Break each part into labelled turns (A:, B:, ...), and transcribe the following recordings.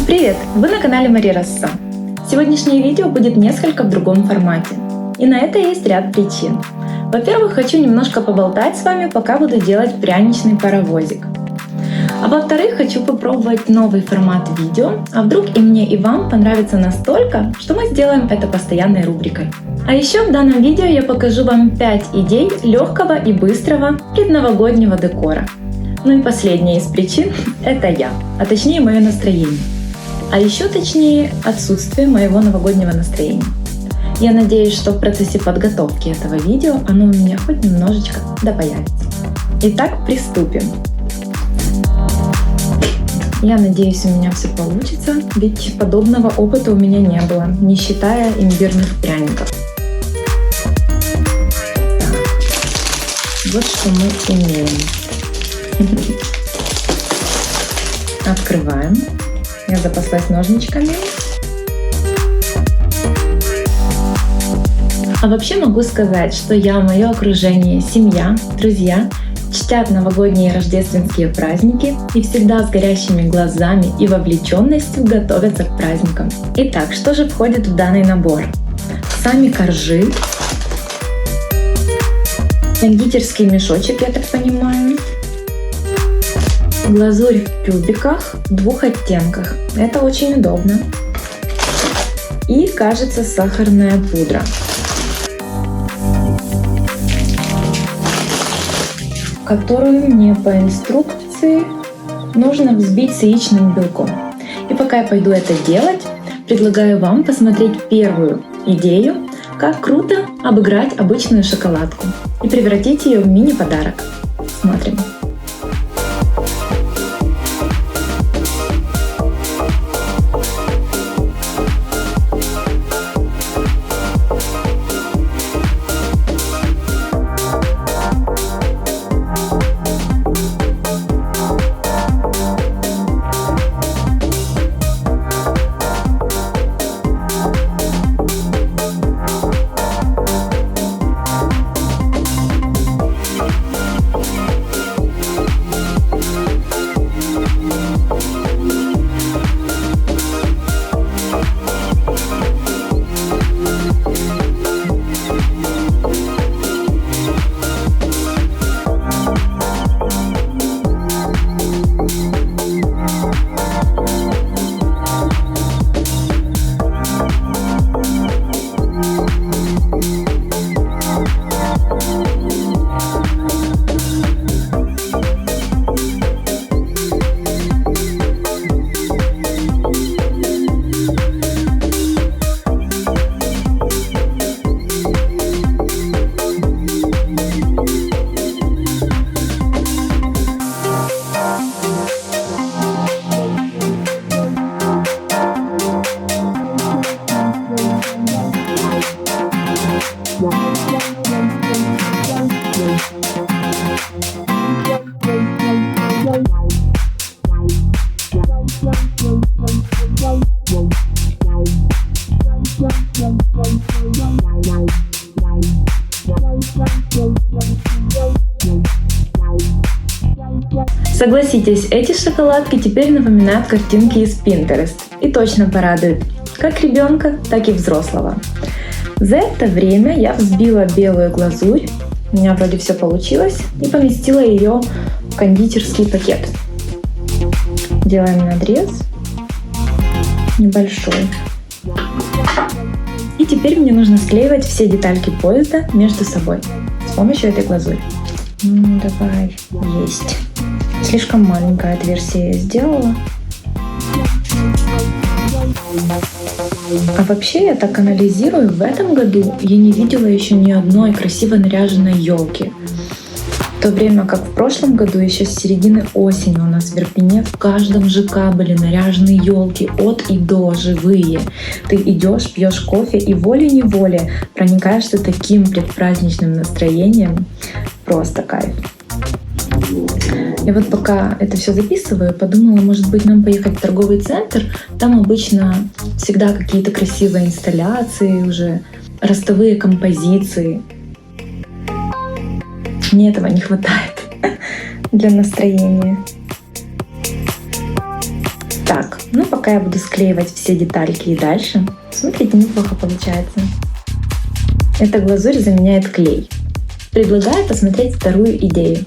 A: Привет! Вы на канале Мария Росса. Сегодняшнее видео будет несколько в другом формате. И на это есть ряд причин. Во-первых, хочу немножко поболтать с вами, пока буду делать пряничный паровозик. А во-вторых, хочу попробовать новый формат видео, а вдруг и мне, и вам понравится настолько, что мы сделаем это постоянной рубрикой. А еще в данном видео я покажу вам 5 идей легкого и быстрого предновогоднего декора. Ну и последняя из причин – это я, а точнее мое настроение. А еще точнее отсутствие моего новогоднего настроения. Я надеюсь, что в процессе подготовки этого видео оно у меня хоть немножечко появится. Итак, приступим. Я надеюсь, у меня все получится, ведь подобного опыта у меня не было, не считая имбирных пряников. Так. Вот что мы имеем. Открываем. Я запаслась ножничками. А вообще могу сказать, что я, мое окружение, семья, друзья чтят новогодние и рождественские праздники и всегда с горящими глазами и вовлеченностью готовятся к праздникам. Итак, что же входит в данный набор? Сами коржи, кондитерский мешочек, я так понимаю, глазурь в тюбиках в 2 оттенках. Это очень удобно. И, кажется, сахарная пудра. Которую мне по инструкции нужно взбить с яичным белком. И пока я пойду это делать, предлагаю вам посмотреть первую идею, как круто обыграть обычную шоколадку и превратить ее в мини-подарок. Смотрим. Согласитесь, эти шоколадки теперь напоминают картинки из Pinterest и точно порадуют как ребенка, так и взрослого. За это время я взбила белую глазурь, у меня вроде все получилось, и поместила ее в кондитерский пакет. Делаем надрез небольшой. И теперь мне нужно склеивать все детальки поезда между собой с помощью этой глазури. Давай, есть. Слишком маленькое отверстие я сделала. А вообще, я так анализирую, в этом году я не видела еще ни одной красиво наряженной елки. В то время как в прошлом году, еще с середины осени у нас в Ирпене в каждом ЖК были наряжены елки от и до, живые. Ты идешь, пьешь кофе и волей-неволей проникаешься таким предпраздничным настроением. Просто кайф. И вот пока это все записываю, подумала, может быть, нам поехать в торговый центр. Там обычно всегда какие-то красивые инсталляции, уже ростовые композиции. Мне этого не хватает для настроения. Так, Ну, пока я буду склеивать все детальки и дальше. Смотрите, неплохо получается. Эта глазурь заменяет клей. Предлагаю посмотреть вторую идею.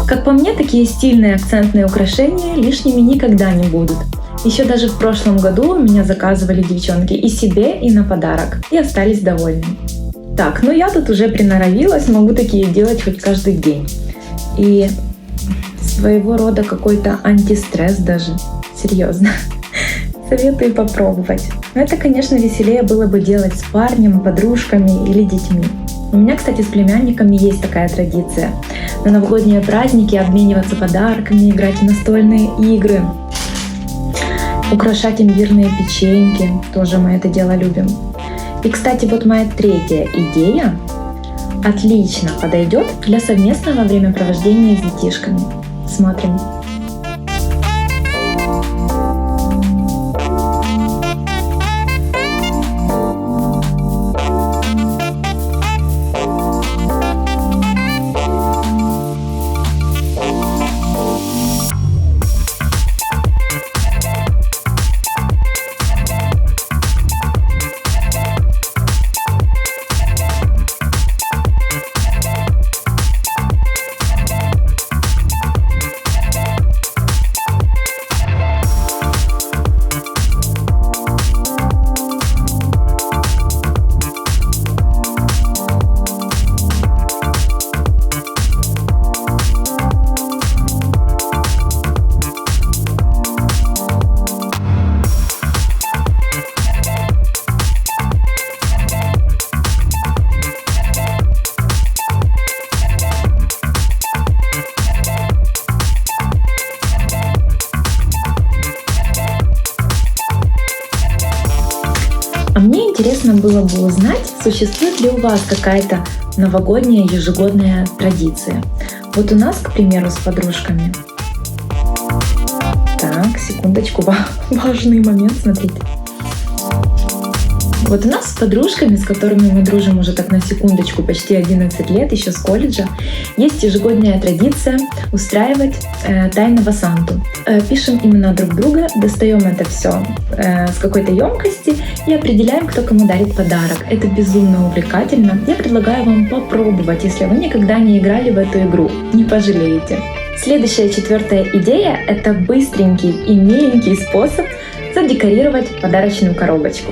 A: Как по мне, такие стильные акцентные украшения лишними никогда не будут. Еще даже в прошлом году меня заказывали девчонки и себе, и на подарок, и остались довольны. Так, ну я тут уже приноровилась, могу такие делать хоть каждый день. И своего рода какой-то антистресс даже, серьезно. Советую попробовать. Но это, конечно, веселее было бы делать с парнем, подружками или детьми. У меня, кстати, с племянниками есть такая традиция. На новогодние праздники обмениваться подарками, играть в настольные игры, украшать имбирные печеньки. Тоже мы это дело любим. И, кстати, вот моя третья идея отлично подойдет для совместного времяпровождения с детишками. Смотрим. А мне интересно было бы узнать, существует ли у вас какая-то новогодняя ежегодная традиция. Вот у нас, к примеру, с подружками. Так, секундочку, важный момент, смотрите. Вот у нас с подружками, с которыми мы дружим уже так на секундочку почти 11 лет, еще с колледжа, есть ежегодная традиция устраивать тайного Санту. Пишем имена друг друга, достаем это все с какой-то емкости и определяем, кто кому дарит подарок. Это безумно увлекательно. Я предлагаю вам попробовать, если вы никогда не играли в эту игру. Не пожалеете. Следующая, четвертая идея — это быстренький и миленький способ задекорировать подарочную коробочку.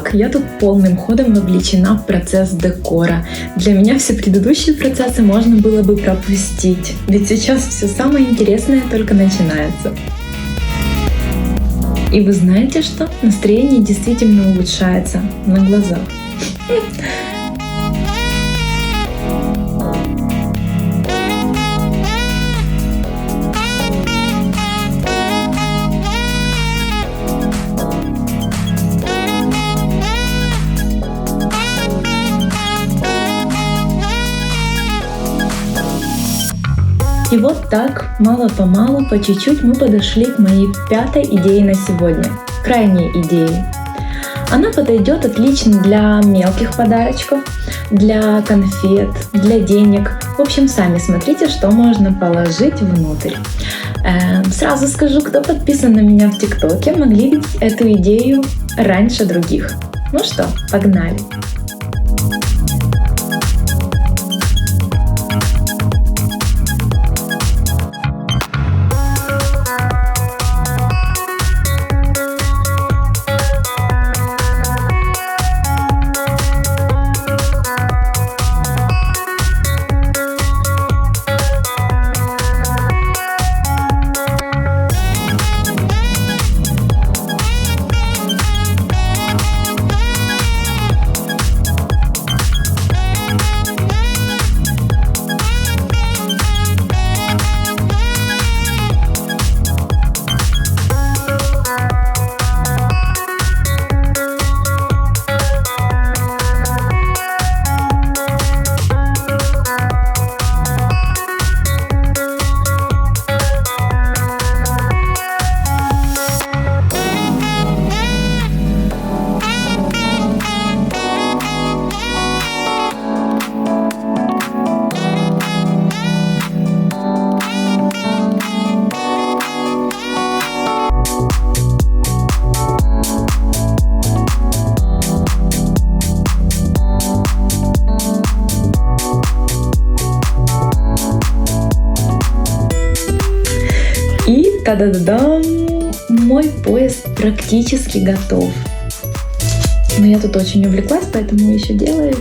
A: Итак, я тут полным ходом вовлечена в процесс декора. Для меня все предыдущие процессы можно было бы пропустить, ведь сейчас все самое интересное только начинается. И вы знаете что? Настроение действительно улучшается на глазах. И вот так, мало-помалу, по чуть-чуть мы подошли к моей 5-й идее на сегодня, крайней идее. Она подойдет отлично для мелких подарочков, для конфет, для денег. В общем, сами смотрите, что можно положить внутрь. Сразу скажу, кто подписан на меня в ТикТоке, могли видеть эту идею раньше других. Ну что, погнали! И та-да-да-дам! Мой поезд практически готов. Но я тут очень увлеклась, поэтому еще делаю.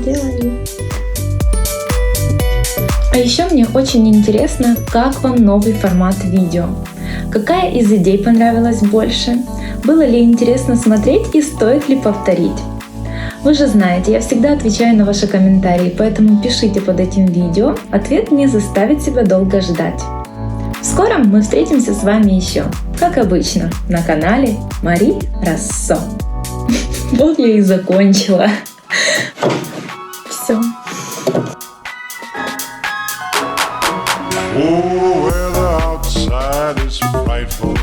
A: А еще мне очень интересно, как вам новый формат видео. Какая из идей понравилась больше? Было ли интересно смотреть и стоит ли повторить? Вы же знаете, я всегда отвечаю на ваши комментарии, поэтому пишите под этим видео, ответ не заставит себя долго ждать. В скором мы встретимся с вами еще, как обычно, на канале Мари Россо. Вот я и закончила. Все.
B: Oh, weather outside is frightful,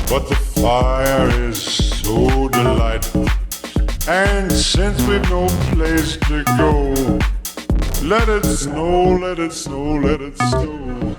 B: but the fire is so delightful. And since we've no place to go, let it snow, let it snow, let it snow.